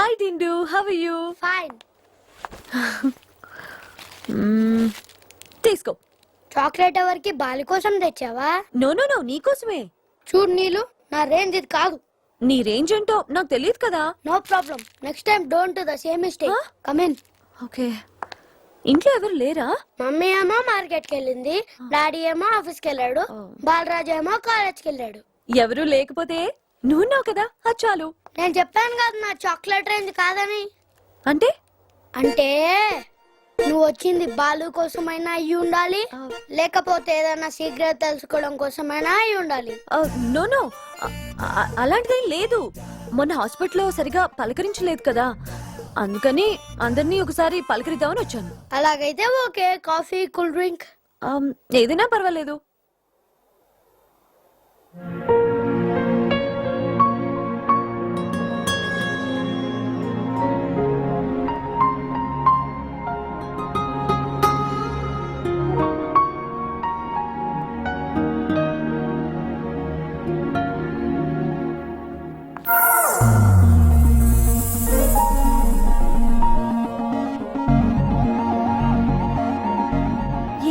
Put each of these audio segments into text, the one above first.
Hi Dindu, how are you? Fine. తీసుకో. Chocolate ఎవరికి? బాలి కోసం తెచ్చావా? నో నో నో, నీకోసమే. చూడు నీళ్ళు, నా రేంజ్ ఇది కాదు. నీ రేంజ్ ఏంటో నాకు తెలియదు కదా. No problem, next time don't do the same mistake. Come in. Okay. ఇంట్లో ఎవరు లేరా? మమ్మీ ఏమో మార్కెట్ కి వెళ్ళింది, డాడీ ఏమో ఆఫీస్ కి వెళ్ళాడు, బాలరాజు ఏమో కాలేజ్ కి వెళ్ళాడు. ఎవరు లేకపోతే నువ్వున్నావు కదా, అది చాలు. నేను చెప్పాను కదా నా చాక్లెట్ రేంజ్ కాదని. అంటే అంటే నువ్వు వచ్చింది బాలు కోసమైనా అయ్యి ఉండాలి, లేకపోతే ఏదైనా సీక్రెట్ తెలుసుకోవడం కోసమైనా అయ్యి ఉండాలి. నో నో, అలాంటిదేం లేదు. మొన్న హాస్పిటల్లో సరిగా పలకరించలేదు కదా, అందుకని అందరినీ ఒకసారి పలకరిద్దామని వచ్చాను. అలాగైతే ఓకే, కాఫీ, కూల్ డ్రింక్ ఏదైనా పర్వాలేదు.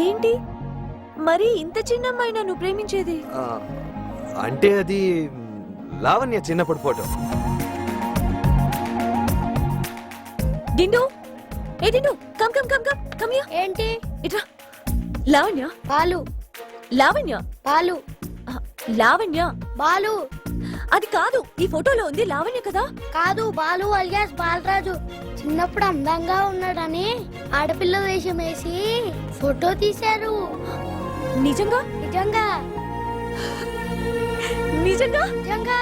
ఏంటి మరి ఇంత చిన్న అమ్మాయినా నువ్వు ప్రేమించేది? అంటే అది లావణ్య చిన్నప్పుడు ఫోటో. డిండు, ఏ Dindu, come come come come come here. ఏంటి? ఇట్రా. లావణ్య. బాలు. లావణ్య. బాలు. లావణ్య. బాలు. అది కాదు, ఈ ఫోటోలో ఉంది లావణ్య కదా. కాదు, బాలు అలియాస్ బాలరాజు. చిన్నప్పుడు అందంగా ఉన్నాడని ఆడపిల్ల వేషం వేసి ఫోటో తీశారు. నిజంగా? నిజంగా నిజంగా? నిజంగా.